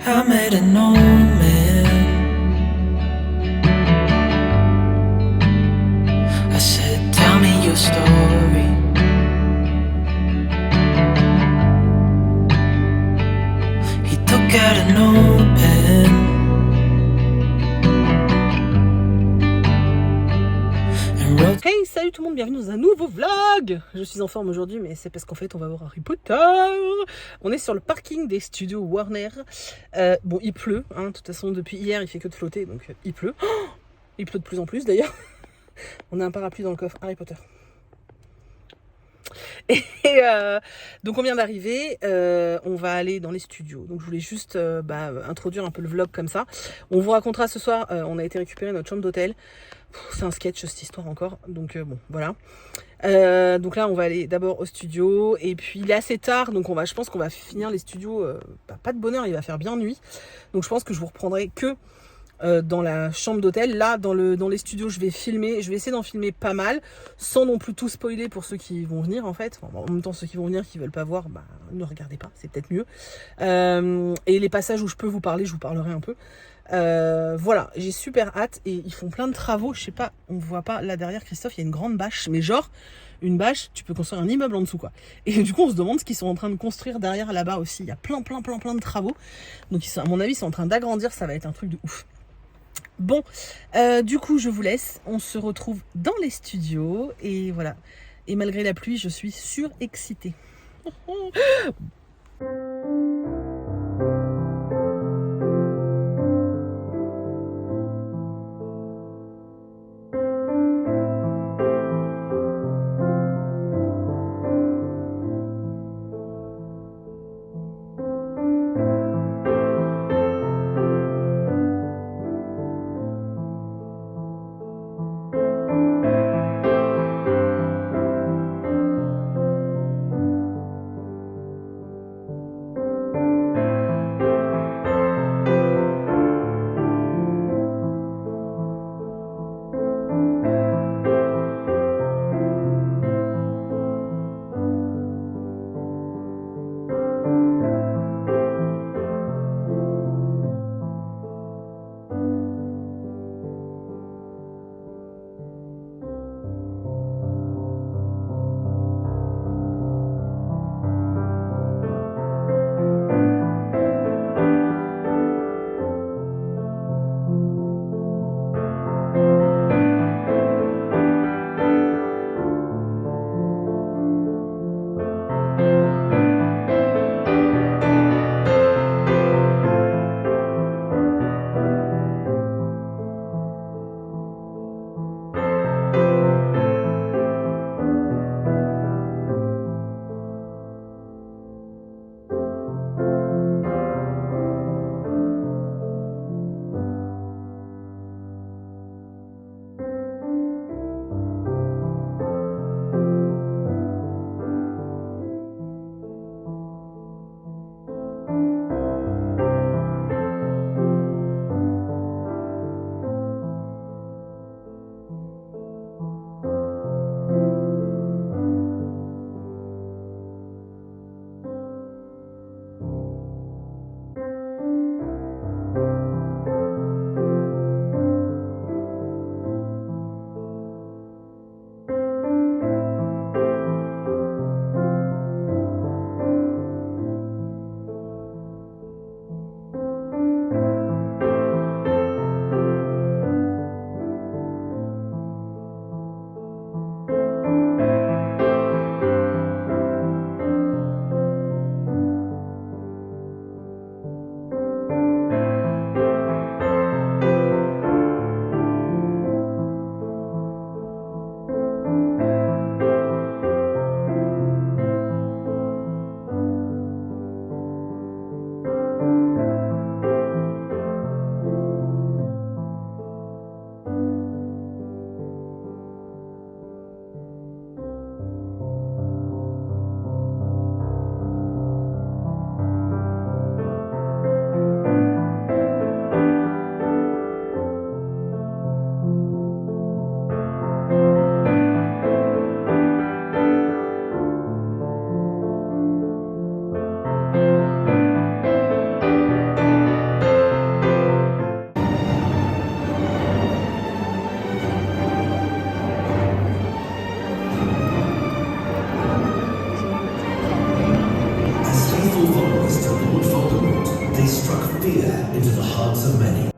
I met an old man. I said, tell me your story. He took out an old pen and wrote. Hey, salut tout le monde, bienvenue dans un nouveau vlog. Je suis en forme aujourd'hui, mais c'est parce qu'en fait on va voir Harry Potter. On est sur le parking des studios Warner. Bon, il pleut, hein, de toute façon depuis hier il fait que de flotter, donc il pleut. Oh, il pleut de plus en plus d'ailleurs. On a un parapluie dans le coffre, Harry Potter. Et donc on vient d'arriver, on va aller dans les studios. Donc je voulais juste introduire un peu le vlog comme ça. On vous racontera ce soir, on a été récupérer notre chambre d'hôtel. C'est un sketch cette histoire encore, donc bon voilà. Donc là on va aller d'abord au studio, et puis il est assez tard, donc je pense qu'on va finir les studios, pas de bonne heure, il va faire bien nuit. Donc je pense que je vous reprendrai que dans la chambre d'hôtel. Là dans les studios je vais essayer d'en filmer pas mal, sans non plus tout spoiler pour ceux qui vont venir en fait. Enfin, en même temps ceux qui vont venir, qui veulent pas voir, ne regardez pas, c'est peut-être mieux. Et les passages où je peux vous parler, je vous parlerai un peu. Voilà, j'ai super hâte, et ils font plein de travaux, je sais pas, on voit pas là derrière Christophe, il y a une grande bâche, mais genre une bâche, tu peux construire un immeuble en dessous quoi. Et du coup on se demande ce qu'ils sont en train de construire derrière là-bas aussi, il y a plein de travaux. Donc à mon avis ils sont en train d'agrandir, ça va être un truc de ouf. Bon, du coup je vous laisse, on se retrouve dans les studios, et voilà. Et malgré la pluie, je suis surexcitée. into the hearts of many.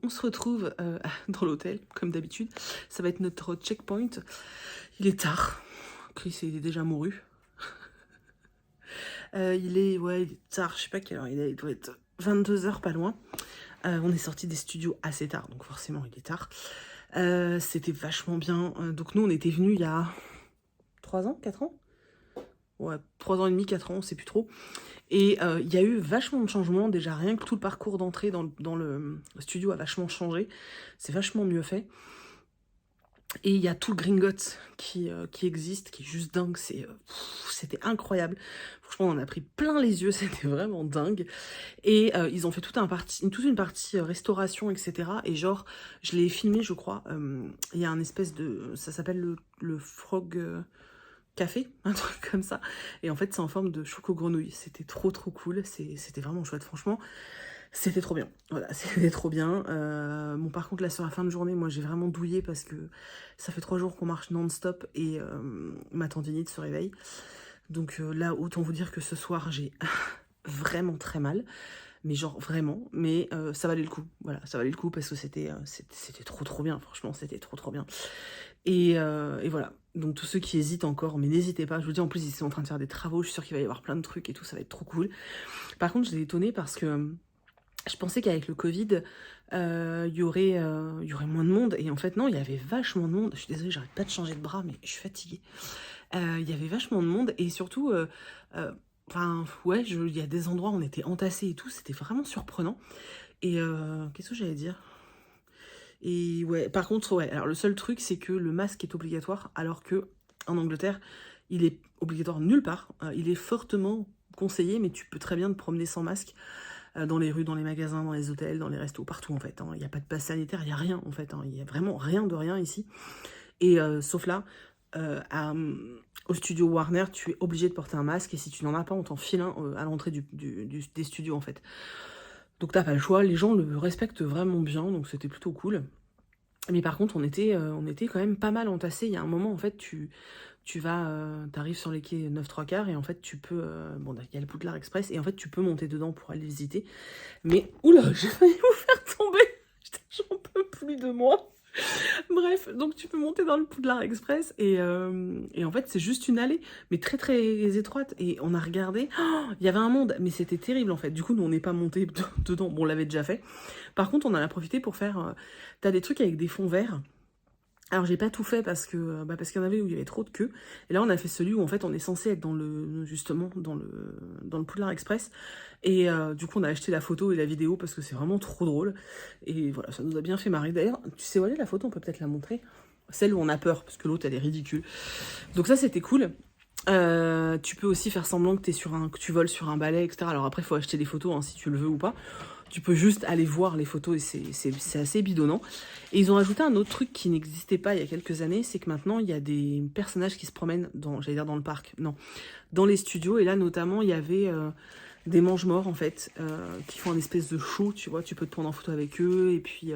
on se retrouve dans l'hôtel, comme d'habitude. Ça va être notre checkpoint. Il est tard. Chris il est déjà mouru. Il est tard, je sais pas quelle heure il doit être 22h, pas loin. On est sorti des studios assez tard, donc forcément il est tard. C'était vachement bien. Donc nous, on était venus il y a 3 ans, 4 ans. Ouais, 3 ans et demi, 4 ans, on sait plus trop. Et il y a eu vachement de changements. Déjà, rien que tout le parcours d'entrée dans le studio a vachement changé. C'est vachement mieux fait. Et il y a tout le Gringotts qui existe, qui est juste dingue. C'était incroyable. Franchement, on en a pris plein les yeux. C'était vraiment dingue. Et ils ont fait toute une partie restauration, etc. Et genre, je l'ai filmé, je crois. Il y a un espèce de... Ça s'appelle le Frog... Café, un truc comme ça, et en fait c'est en forme de choco-grenouille. C'était trop cool, c'était vraiment chouette, franchement, c'était trop bien, voilà, c'était trop bien. Bon, par contre là sur la fin de journée, moi j'ai vraiment douillé parce que ça fait 3 jours qu'on marche non-stop et ma tendinite se réveille, donc là autant vous dire que ce soir j'ai vraiment très mal, mais genre vraiment, mais ça valait le coup, voilà, ça valait le coup parce que c'était trop bien, franchement c'était trop bien. Et voilà, donc tous ceux qui hésitent encore, mais n'hésitez pas, je vous dis en plus ils sont en train de faire des travaux, je suis sûre qu'il va y avoir plein de trucs et tout, ça va être trop cool. Par contre j'étais étonnée parce que je pensais qu'avec le Covid, il y aurait moins de monde, et en fait non, il y avait vachement de monde. Je suis désolée, j'arrête pas de changer de bras, mais je suis fatiguée. Il y avait vachement de monde, et surtout, enfin ouais, il y a des endroits où on était entassés et tout, c'était vraiment surprenant. Et qu'est-ce que j'allais dire ? Et ouais, par contre, ouais, alors le seul truc, c'est que le masque est obligatoire, alors que en Angleterre, il est obligatoire nulle part. Il est fortement conseillé, mais tu peux très bien te promener sans masque dans les rues, dans les magasins, dans les hôtels, dans les restos, partout en fait. Il n'y a pas de passe sanitaire, il n'y a rien en fait. Il n'y a vraiment rien de rien ici. Et sauf là, au studio Warner, tu es obligé de porter un masque, et si tu n'en as pas, on t'en file un à l'entrée des studios en fait. Donc t'as pas le choix, les gens le respectent vraiment bien, donc c'était plutôt cool. Mais par contre, on était quand même pas mal entassés. Il y a un moment, en fait, t'arrives sur les quais 9 3/4, et en fait, tu peux... bon, il y a le Poudlard Express, et en fait, tu peux monter dedans pour aller visiter. Mais, oula, j'ai failli vous faire tomber. J'en peux plus de moi. Bref, donc tu peux monter dans le Poudlard Express, et en fait c'est juste une allée, mais très étroite, et on a regardé, il y avait un monde, mais c'était terrible en fait. Du coup nous on n'est pas monté dedans, bon on l'avait déjà fait. Par contre on en a profité pour faire, t'as des trucs avec des fonds verts. Alors j'ai pas tout fait parce qu'il y en avait où il y avait trop de queue, et là on a fait celui où en fait on est censé être justement dans le Poudlard Express, et du coup on a acheté la photo et la vidéo parce que c'est vraiment trop drôle, et voilà, ça nous a bien fait marrer. D'ailleurs, tu sais où elle est la photo, on peut peut-être la montrer, celle où on a peur parce que l'autre elle est ridicule, donc ça c'était cool. Tu peux aussi faire semblant que tu voles sur un balai, etc. Alors après il faut acheter des photos, hein, si tu le veux ou pas. Tu peux juste aller voir les photos, et c'est assez bidonnant. Et ils ont ajouté un autre truc qui n'existait pas il y a quelques années, c'est que maintenant il y a des personnages qui se promènent dans le parc, non, dans les studios. Et là notamment il y avait des mange-morts en fait, qui font un espèce de show, tu vois, tu peux te prendre en photo avec eux, et puis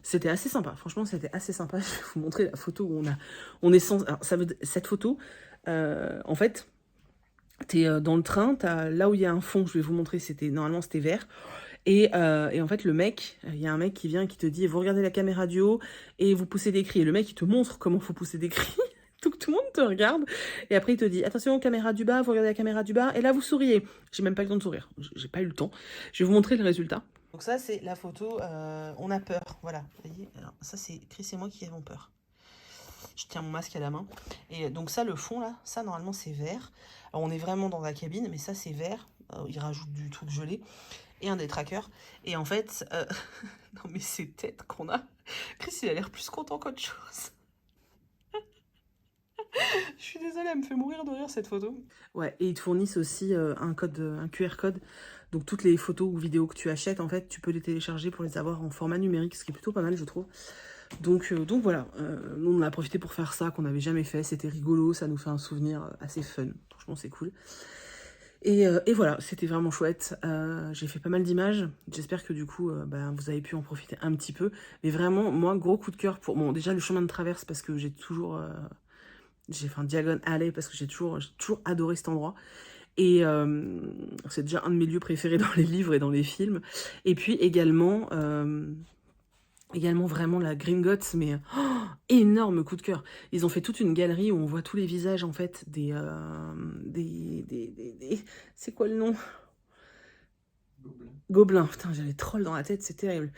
c'était assez sympa, franchement c'était assez sympa. Je vais vous montrer la photo où on est sans... Alors, cette photo, en fait, t'es dans le train, là où il y a un fond, je vais vous montrer, normalement c'était vert. Et en fait, il y a un mec qui vient et qui te dit, vous regardez la caméra du haut et vous poussez des cris. Et le mec, il te montre comment faut pousser des cris. Donc tout le monde te regarde. Et après, il te dit, attention, caméra du bas, vous regardez la caméra du bas. Et là, vous souriez. J'ai même pas eu le temps de sourire. J'ai pas eu le temps. Je vais vous montrer le résultat. Donc ça, c'est la photo. On a peur. Voilà. Vous voyez, alors, ça, c'est Chris et moi qui avons peur. Je tiens mon masque à la main. Et donc ça, le fond, là, ça, normalement, c'est vert. Alors, on est vraiment dans la cabine, mais ça, c'est vert. Il rajoute du truc gelé. Et un des trackers. Et en fait, non mais ces têtes qu'on a, Chris il a l'air plus content qu'autre chose. Je suis désolée, elle me fait mourir de rire cette photo. Ouais, et ils te fournissent aussi un QR code. Donc toutes les photos ou vidéos que tu achètes, en fait, tu peux les télécharger pour les avoir en format numérique, ce qui est plutôt pas mal, je trouve. Donc voilà, nous on a profité pour faire ça, qu'on n'avait jamais fait. C'était rigolo, ça nous fait un souvenir assez fun. Franchement, c'est cool. Et voilà, c'était vraiment chouette. J'ai fait pas mal d'images. J'espère que du coup, vous avez pu en profiter un petit peu. Mais vraiment, moi, gros coup de cœur pour... Bon, déjà, le chemin de traverse, parce que j'ai toujours... j'ai fait un Diagon Alley, parce que j'ai toujours adoré cet endroit. Et c'est déjà un de mes lieux préférés dans les livres et dans les films. Et puis également... Également vraiment la Gringotts, mais énorme coup de cœur. Ils ont fait toute une galerie où on voit tous les visages en fait c'est quoi le nom? Gobelins, putain, j'avais troll dans la tête, c'est terrible.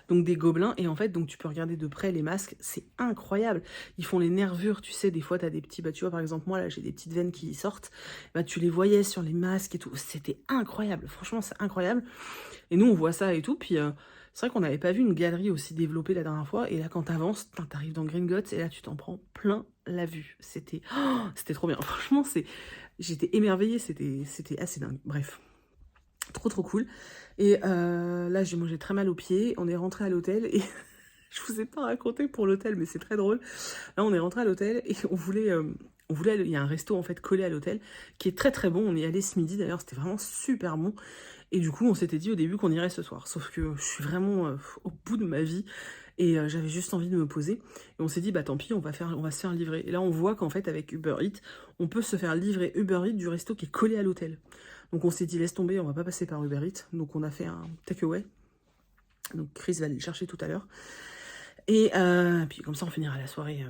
Donc des gobelins, et en fait, donc tu peux regarder de près les masques, c'est incroyable. Ils font les nervures, tu sais, des fois t'as des petits, bah tu vois par exemple moi là j'ai des petites veines qui sortent, bah tu les voyais sur les masques et tout, c'était incroyable, franchement c'est incroyable. Et nous on voit ça et tout, puis c'est vrai qu'on n'avait pas vu une galerie aussi développée la dernière fois, et là quand t'avances, t'arrives dans Gringotts, et là tu t'en prends plein la vue. C'était trop bien, franchement j'étais émerveillée, c'était assez dingue, bref. Trop cool. Et là, j'ai mangé très mal aux pieds. On est rentré à l'hôtel et je vous ai pas raconté pour l'hôtel, mais c'est très drôle. Là, on est rentré à l'hôtel et on voulait aller, il y a un resto en fait collé à l'hôtel qui est très bon. On y allait ce midi d'ailleurs, c'était vraiment super bon. Et du coup, on s'était dit au début qu'on irait ce soir. Sauf que je suis vraiment au bout de ma vie et j'avais juste envie de me poser. Et on s'est dit, bah tant pis, on va se faire livrer. Et là, on voit qu'en fait, avec Uber Eats, on peut se faire livrer Uber Eats du resto qui est collé à l'hôtel. Donc on s'est dit, laisse tomber, on va pas passer par Uber Eats. Donc on a fait un takeaway. Donc Chris va aller le chercher tout à l'heure. Et puis comme ça, on finira la soirée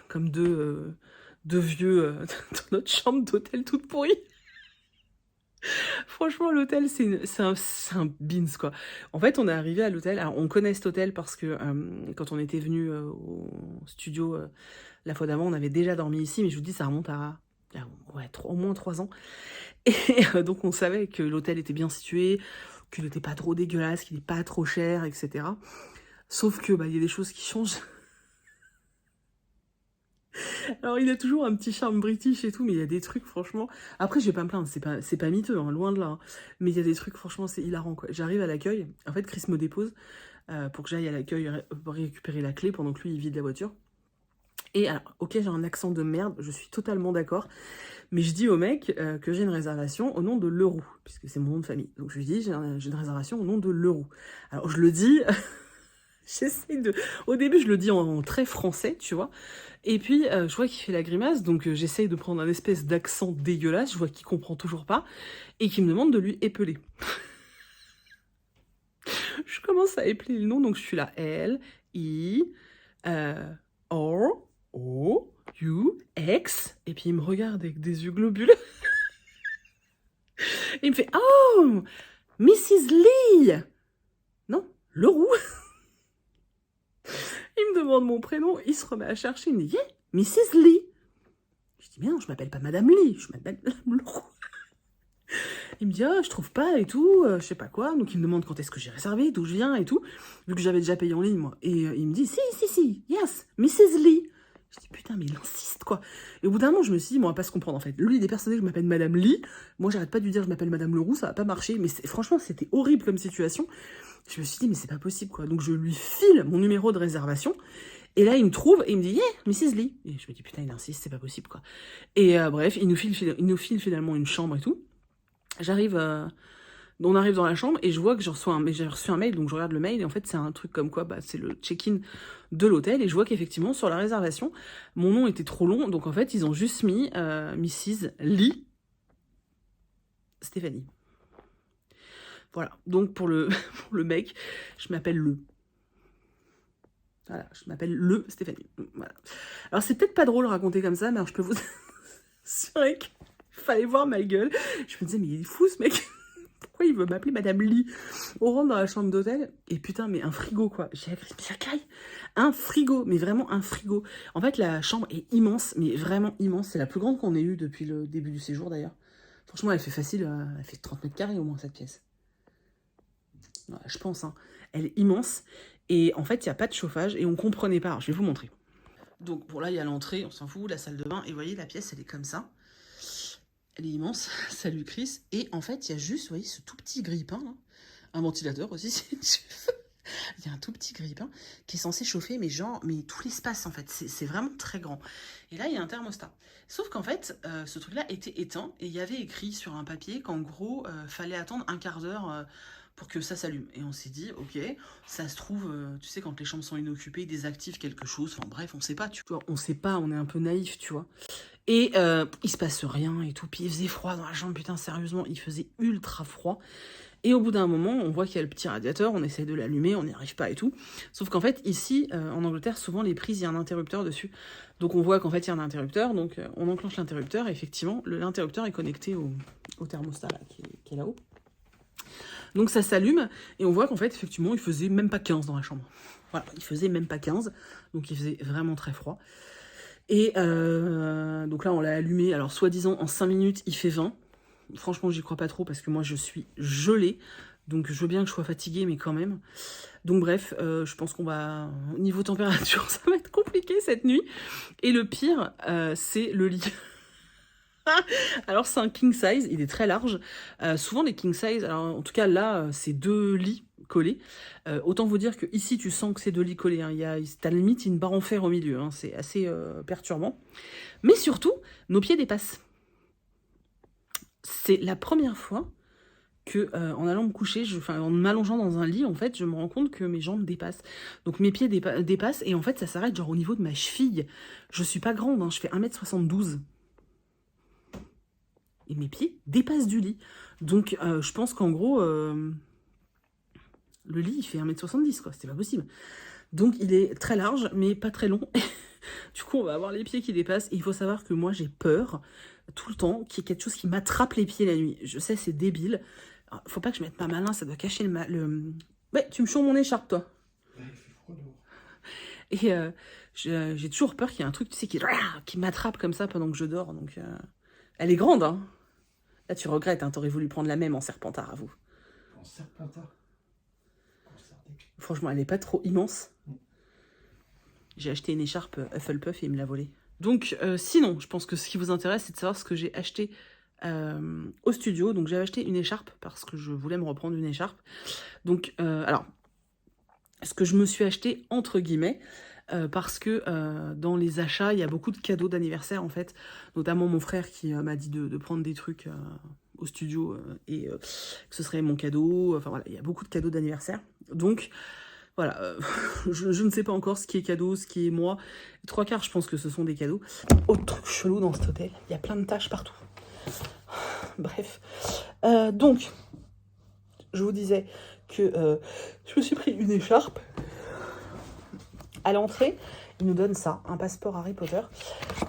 comme deux vieux dans notre chambre d'hôtel toute pourrie. Franchement, l'hôtel, c'est un beans, quoi. En fait, on est arrivé à l'hôtel. Alors, on connaît cet hôtel parce que quand on était venu au studio la fois d'avant, on avait déjà dormi ici. Mais je vous dis, ça remonte à ouais, au moins 3 ans. Et donc, on savait que l'hôtel était bien situé, qu'il n'était pas trop dégueulasse, qu'il n'est pas trop cher, etc. Sauf que, bah, il y a des choses qui changent. Alors, il a toujours un petit charme british et tout, mais il y a des trucs, franchement... Après, je vais pas me plaindre, c'est pas miteux, hein, loin de là. Hein. Mais il y a des trucs, franchement, c'est hilarant, quoi. J'arrive à l'accueil, en fait, Chris me dépose pour que j'aille à l'accueil récupérer la clé pendant que lui, il vide la voiture. Et alors, ok, j'ai un accent de merde, je suis totalement d'accord, mais je dis au mec que j'ai une réservation au nom de Leroux, puisque c'est mon nom de famille. Donc je lui dis, j'ai une réservation au nom de Leroux. Alors, je le dis... J'essaie de... Au début, je le dis en très français, tu vois. Et puis, je vois qu'il fait la grimace, donc j'essaye de prendre un espèce d'accent dégueulasse, je vois qu'il comprend toujours pas, et qu'il me demande de lui épeler. Je commence à épeler le nom, donc je suis là, L, I, R, O, U, X, et puis il me regarde avec des yeux globuleux. Et il me fait, oh, Mrs. Lee. Non, Leroux. Il me demande mon prénom, il se remet à chercher, il me dit, yeah, Mrs. Lee. Je dis, mais non, je m'appelle pas Madame Lee, je m'appelle Madame Leroux. Il me dit, ah, je trouve pas et tout, je sais pas quoi. Donc il me demande quand est-ce que j'ai réservé, d'où je viens et tout, vu que j'avais déjà payé en ligne, moi. Et il me dit, si, yes, Mrs. Lee. Je dis, putain, mais il insiste, quoi. Et au bout d'un moment, je me suis dit, bon, on va pas se comprendre, en fait. Lui, il est persuadé que je m'appelle Madame Lee. Moi, j'arrête pas de lui dire que je m'appelle Madame Leroux, ça va pas marcher. Mais franchement, c'était horrible comme situation. Je me suis dit, mais c'est pas possible, quoi. Donc je lui file mon numéro de réservation. Et là, il me trouve et il me dit, yeah, Mrs. Lee. Et je me dis, putain, il insiste, c'est pas possible, quoi. Et bref, il nous file finalement une chambre et tout. On arrive dans la chambre et je vois que j'ai reçu un mail, donc je regarde le mail et en fait c'est un truc comme quoi, bah, c'est le check-in de l'hôtel et je vois qu'effectivement sur la réservation, mon nom était trop long, donc en fait ils ont juste mis Mrs. Lee Stéphanie. Voilà, donc pour le mec, je m'appelle Le. Voilà, je m'appelle Le Stéphanie. Voilà. Alors c'est peut-être pas drôle de raconter comme ça, mais alors je peux vous assurer qu'il fallait voir ma gueule. Je me disais, mais il est fou ce mec. Pourquoi il veut m'appeler Madame Lee? On rentre dans la chambre d'hôtel, et putain, mais un frigo, quoi. J'ai appris, un frigo, mais vraiment un frigo. En fait, la chambre est immense, mais vraiment immense. C'est la plus grande qu'on ait eue depuis le début du séjour, d'ailleurs. Franchement, elle fait facile, elle fait 30 mètres carrés au moins, cette pièce. Ouais, je pense, hein. Elle est immense, et en fait, il n'y a pas de chauffage, et on comprenait pas. Alors, je vais vous montrer. Donc, bon, là, il y a l'entrée, on s'en fout, la salle de bain, et vous voyez, la pièce, elle est comme ça. Elle est immense, salut Chris. Et en fait, il y a juste, vous voyez, ce tout petit grille-pain, là. Un ventilateur aussi, si tu veux. Il y a un tout petit grille-pain qui est censé chauffer, mais tout l'espace, en fait. C'est vraiment très grand. Et là, il y a un thermostat. Sauf qu'en fait, ce truc-là était éteint, et il y avait écrit sur un papier qu'en gros, fallait attendre un quart d'heure pour que ça s'allume. Et on s'est dit, ok, ça se trouve, tu sais, quand les chambres sont inoccupées, ils désactivent quelque chose. Enfin bref, on sait pas, tu vois. On sait pas, on est un peu naïf, tu vois. Et il se passe rien et tout. Puis il faisait froid dans la chambre, putain, sérieusement, il faisait ultra froid. Et au bout d'un moment, on voit qu'il y a le petit radiateur, on essaie de l'allumer, on n'y arrive pas et tout. Sauf qu'en fait, ici, en Angleterre, souvent les prises, il y a un interrupteur dessus. Donc on voit qu'en fait, il y a un interrupteur, donc on enclenche l'interrupteur, et effectivement, l'interrupteur est connecté au thermostat là, qui est là-haut. Donc ça s'allume, et on voit qu'en fait, effectivement, il faisait même pas 15 dans la chambre. Voilà, il faisait même pas 15, donc il faisait vraiment très froid. Et donc là, on l'a allumé, alors soi-disant, en 5 minutes, il fait 20. Franchement, j'y crois pas trop parce que moi, je suis gelée. Donc, je veux bien que je sois fatiguée, mais quand même. Donc, bref, je pense qu'on va... Niveau température, ça va être compliqué cette nuit. Et le pire, c'est le lit. Alors, c'est un king size. Il est très large. Souvent, les king size... Alors, en tout cas, là, c'est 2 lits collés. Autant vous dire que ici, tu sens que c'est 2 lits collés. Hein. T'as limite une barre en fer au milieu. Hein. C'est assez perturbant. Mais surtout, nos pieds dépassent. C'est la première fois que, en allant me coucher, en m'allongeant dans un lit, en fait, je me rends compte que mes jambes dépassent. Donc mes pieds dépassent, et en fait, ça s'arrête genre au niveau de ma cheville. Je suis pas grande, hein, je fais 1m72. Et mes pieds dépassent du lit. Donc je pense qu'en gros, le lit, il fait 1m70, quoi. C'était pas possible. Donc il est très large, mais pas très long. Du coup, on va avoir les pieds qui dépassent. Et il faut savoir que moi, j'ai peur tout le temps qu'il y ait quelque chose qui m'attrape les pieds la nuit. Je sais, c'est débile. Alors, faut pas que je mette ma main, ça doit cacher le... Ouais, tu me chaudes mon écharpe, toi. Ouais, il fait froid dehors. Et j'ai toujours peur qu'il y ait un truc, tu sais, qui m'attrape comme ça pendant que je dors. Donc, elle est grande, hein. Là, tu regrettes, hein. T'aurais voulu prendre la même en serpentard, à vous. En serpentard. Franchement, elle est pas trop immense. J'ai acheté une écharpe Hufflepuff et il me l'a volée. Donc, sinon, je pense que ce qui vous intéresse, c'est de savoir ce que j'ai acheté au studio. Donc, j'avais acheté une écharpe parce que je voulais me reprendre une écharpe. Donc, alors, ce que je me suis acheté, entre guillemets, parce que dans les achats, il y a beaucoup de cadeaux d'anniversaire, en fait. Notamment mon frère qui m'a dit de prendre des trucs au studio et que ce serait mon cadeau. Enfin, voilà, il y a beaucoup de cadeaux d'anniversaire. Donc... Voilà, je ne sais pas encore ce qui est cadeau, ce qui est moi. 3/4, je pense que ce sont des cadeaux. Autre truc chelou dans cet hôtel, il y a plein de taches partout. Bref. Donc, je vous disais que je me suis pris une écharpe. À l'entrée, ils nous donnent ça, un passeport Harry Potter.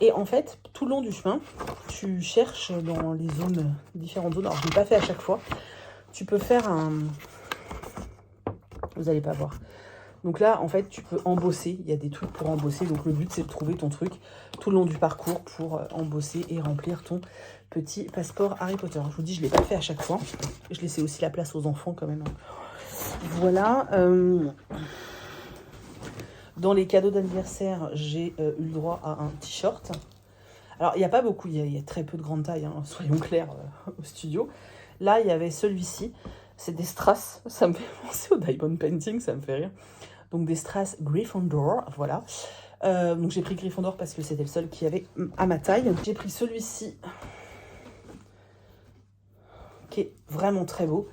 Et en fait, tout le long du chemin, tu cherches dans les zones, différentes zones. Alors, je ne l'ai pas fait à chaque fois. Tu peux faire un... Vous n'allez pas voir. Donc là, en fait, tu peux embosser. Il y a des trucs pour embosser. Donc le but, c'est de trouver ton truc tout le long du parcours pour embosser et remplir ton petit passeport Harry Potter. Je vous dis, je ne l'ai pas fait à chaque fois. Je laissais aussi la place aux enfants quand même. Voilà. Dans les cadeaux d'anniversaire, j'ai eu le droit à un t-shirt. Alors, il n'y a pas beaucoup. Il y a très peu de grande taille, hein, soyons clairs, au studio. Là, il y avait celui-ci. C'est des strass, ça me fait penser au diamond painting, ça me fait rire. Donc des strass Gryffondor, voilà. Donc j'ai pris Gryffondor parce que c'était le seul qui avait à ma taille. J'ai pris celui-ci, qui est vraiment très beau.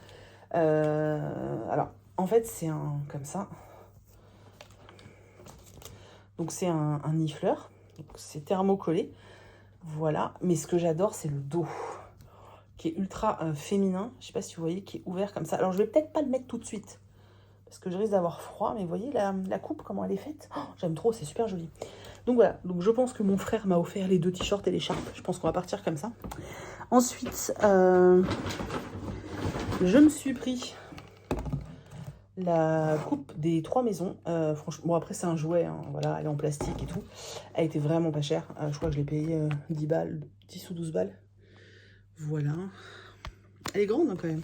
Alors, en fait, c'est un comme ça. Donc c'est un nifleur, c'est thermocollé, voilà. Mais ce que j'adore, c'est le dos, qui est ultra féminin, je sais pas si vous voyez, qui est ouvert comme ça. Alors je vais peut-être pas le mettre tout de suite, parce que je risque d'avoir froid, mais vous voyez la coupe, comment elle est faite. Oh, j'aime trop, c'est super joli. Donc voilà, donc je pense que mon frère m'a offert les 2 t-shirts et l'écharpe. Je pense qu'on va partir comme ça. Ensuite, je me suis pris la coupe des 3 maisons. Franchement, bon après c'est un jouet, hein, voilà, elle est en plastique et tout. Elle était vraiment pas chère. Je crois que je l'ai payé 10 balles, 10 ou 12 balles. Voilà. Elle est grande hein, quand même.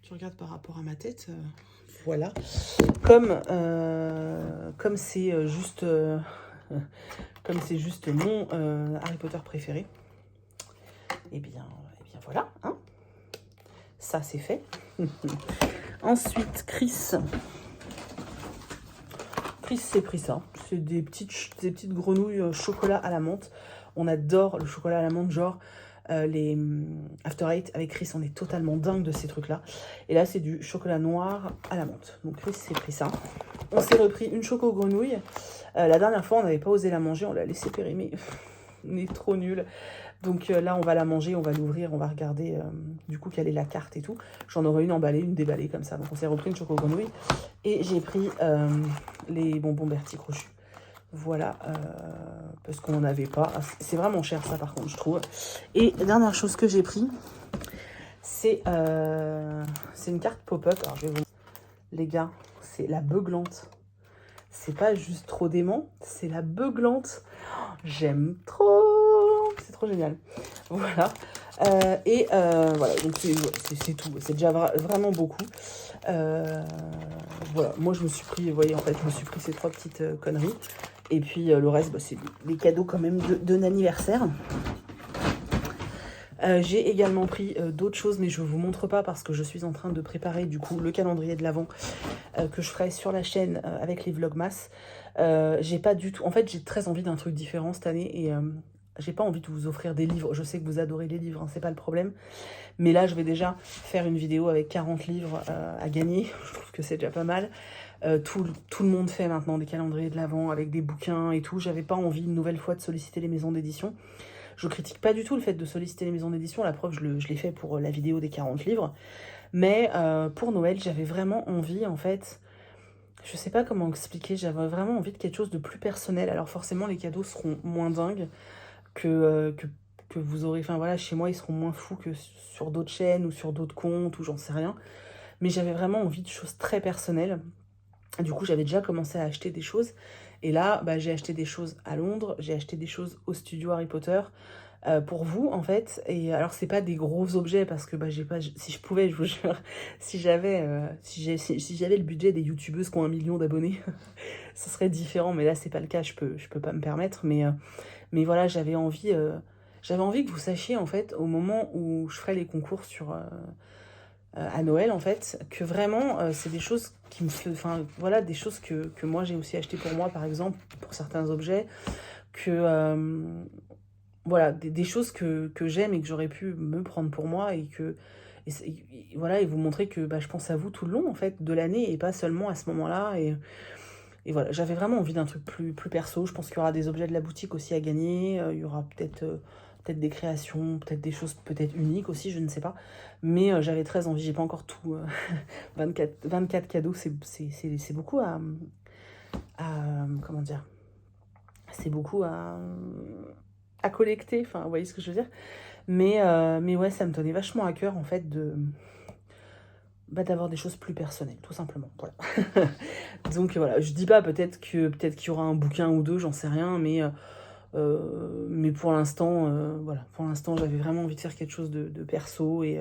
Tu regardes par rapport à ma tête. Voilà. Comme c'est juste mon Harry Potter préféré. Et bien voilà. Hein, ça c'est fait. Ensuite, Chris s'est pris ça. C'est des petites grenouilles chocolat à la menthe. On adore le chocolat à la menthe, genre les After Eight avec Chris, on est totalement dingue de ces trucs là. Et là c'est du chocolat noir à la menthe. Donc Chris s'est pris ça. On s'est repris une choco grenouille. La dernière fois on n'avait pas osé la manger, on l'a laissé périmer. on est trop nuls. Donc là, on va la manger, on va l'ouvrir, on va regarder du coup quelle est la carte et tout. J'en aurai une emballée, une déballée comme ça. Donc on s'est repris une choco grenouille. Et j'ai pris les bonbons Bertie Crochu. Voilà, parce qu'on n'en avait pas. C'est vraiment cher ça par contre, je trouve. Et dernière chose que j'ai pris, c'est une carte pop-up. Alors je vais vous... Les gars, c'est la beuglante. C'est pas juste trop dément, c'est la beuglante. Oh, j'aime trop. C'est trop génial. Voilà. Voilà, donc c'est tout. C'est déjà vraiment beaucoup. Voilà, moi je me suis pris, vous voyez, en fait, je me suis pris ces 3 petites conneries. Et puis le reste, bah, c'est des cadeaux quand même de l'anniversaire. J'ai également pris d'autres choses, mais je ne vous montre pas parce que je suis en train de préparer du coup le calendrier de l'Avent que je ferai sur la chaîne avec les vlogmas. J'ai pas du tout... En fait, j'ai très envie d'un truc différent cette année et j'ai pas envie de vous offrir des livres. Je sais que vous adorez les livres, hein, c'est pas le problème. Mais là, je vais déjà faire une vidéo avec 40 livres à gagner. Je trouve que c'est déjà pas mal. Tout le monde fait maintenant des calendriers de l'Avent avec des bouquins et tout. J'avais pas envie une nouvelle fois de solliciter les maisons d'édition. Je critique pas du tout le fait de solliciter les maisons d'édition. La preuve, je l'ai fait pour la vidéo des 40 livres. Mais pour Noël, j'avais vraiment envie, en fait... Je sais pas comment expliquer. J'avais vraiment envie de quelque chose de plus personnel. Alors forcément, les cadeaux seront moins dingues que vous aurez... Enfin voilà, chez moi, ils seront moins fous que sur d'autres chaînes ou sur d'autres comptes ou j'en sais rien. Mais j'avais vraiment envie de choses très personnelles. Du coup, j'avais déjà commencé à acheter des choses. Et là, bah, j'ai acheté des choses à Londres, j'ai acheté des choses au studio Harry Potter pour vous, en fait. Et alors, c'est pas des gros objets parce que bah, j'ai pas... Si je pouvais, je vous jure, si j'avais le budget des youtubeuses qui ont 1 million d'abonnés, ce serait différent. Mais là, c'est pas le cas, je peux pas me permettre. Mais voilà, j'avais envie que vous sachiez, en fait, au moment où je ferai les concours sur... à Noël en fait, que vraiment c'est des choses qui me fait, enfin voilà, des choses que moi j'ai aussi acheté pour moi par exemple, pour certains objets, que voilà, des choses que j'aime et que j'aurais pu me prendre pour moi et voilà, et vous montrer que bah, je pense à vous tout le long en fait de l'année et pas seulement à ce moment-là et voilà, j'avais vraiment envie d'un truc plus perso. Je pense qu'il y aura des objets de la boutique aussi à gagner, il y aura peut-être des créations, peut-être des choses peut-être uniques aussi, je ne sais pas. Mais j'avais très envie, j'ai pas encore tout. 24 cadeaux, c'est beaucoup à... Comment dire? C'est beaucoup à collecter, enfin, vous voyez ce que je veux dire? Mais ouais, ça me tenait vachement à cœur, en fait, d'avoir des choses plus personnelles, tout simplement. Voilà. Donc voilà, je dis pas peut-être qu'il y aura un bouquin ou deux, j'en sais rien, mais pour l'instant, voilà, pour l'instant, j'avais vraiment envie de faire quelque chose de perso et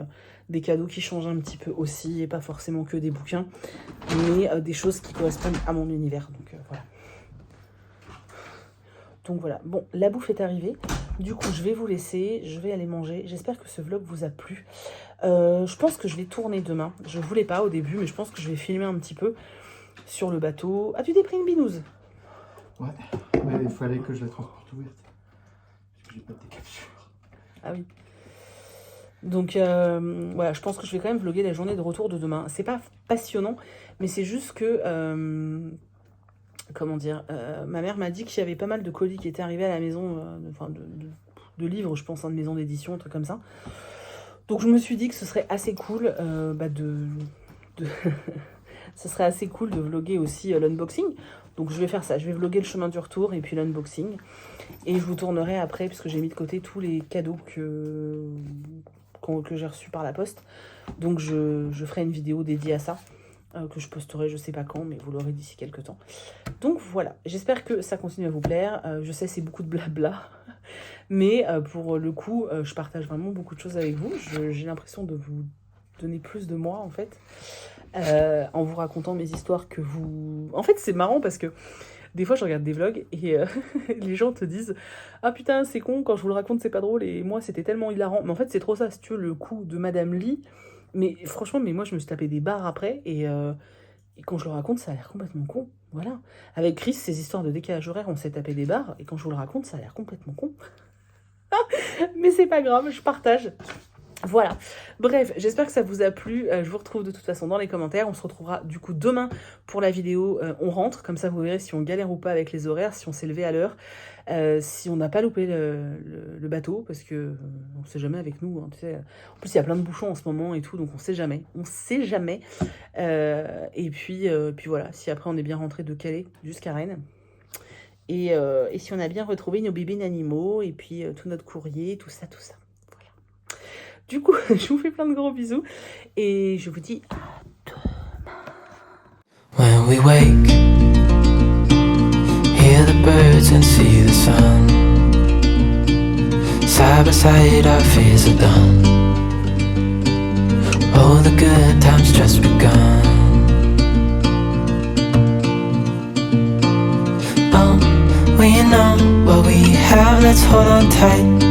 des cadeaux qui changent un petit peu aussi, et pas forcément que des bouquins, mais des choses qui correspondent à mon univers. Donc voilà. Donc voilà, bon, la bouffe est arrivée. Du coup, je vais vous laisser, je vais aller manger. J'espère que ce vlog vous a plu. Je pense que je vais tourner demain. Je voulais pas au début, mais je pense que je vais filmer un petit peu sur le bateau. As-tu des pris une binouse? Ouais, mais il fallait que je la transporte ouverte. Parce que j'ai pas de captures. Ah oui. Donc voilà, je pense que je vais quand même vlogger la journée de retour de demain. C'est pas passionnant, mais c'est juste que... comment dire, ma mère m'a dit qu'il y avait pas mal de colis qui étaient arrivés à la maison, de livres, je pense, hein, de maison d'édition, un truc comme ça. Donc je me suis dit que ce serait assez cool ce serait assez cool de vlogger aussi l'unboxing. Donc je vais faire ça, je vais vlogger le chemin du retour et puis l'unboxing. Et je vous tournerai après, puisque j'ai mis de côté tous les cadeaux que j'ai reçus par la poste. Donc je ferai une vidéo dédiée à ça. Que je posterai je sais pas quand, mais vous l'aurez d'ici quelques temps. Donc voilà, j'espère que ça continue à vous plaire. Je sais c'est beaucoup de blabla, mais pour le coup, je partage vraiment beaucoup de choses avec vous. J'ai l'impression de vous donner plus de moi en fait, en vous racontant mes histoires que vous... En fait c'est marrant parce que des fois je regarde des vlogs et les gens te disent « Ah putain c'est con, quand je vous le raconte c'est pas drôle et moi c'était tellement hilarant ». Mais en fait c'est trop ça, si tu veux, le coup de Madame Lee. Mais franchement, moi je me suis tapé des barres après et quand je le raconte, ça a l'air complètement con. Voilà. Avec Chris, ces histoires de décalage horaire, on s'est tapé des barres et quand je vous le raconte, ça a l'air complètement con. Mais c'est pas grave, je partage. Voilà, bref, j'espère que ça vous a plu, je vous retrouve de toute façon dans les commentaires, on se retrouvera du coup demain pour la vidéo on rentre, comme ça vous verrez si on galère ou pas avec les horaires, si on s'est levé à l'heure, si on n'a pas loupé le bateau, parce que on sait jamais avec nous, hein, tu sais. En plus il y a plein de bouchons en ce moment et tout, donc on sait jamais, et puis voilà, si après on est bien rentré de Calais jusqu'à Rennes, et si on a bien retrouvé nos bébés animaux, et puis tout notre courrier, tout ça. Du coup, je vous fais plein de gros bisous et je vous dis à demain. When we wake, hear the birds and see the sun. Side by side our fears are done. Oh, the good times just begun. Oh, we know what we have, let's hold on tight.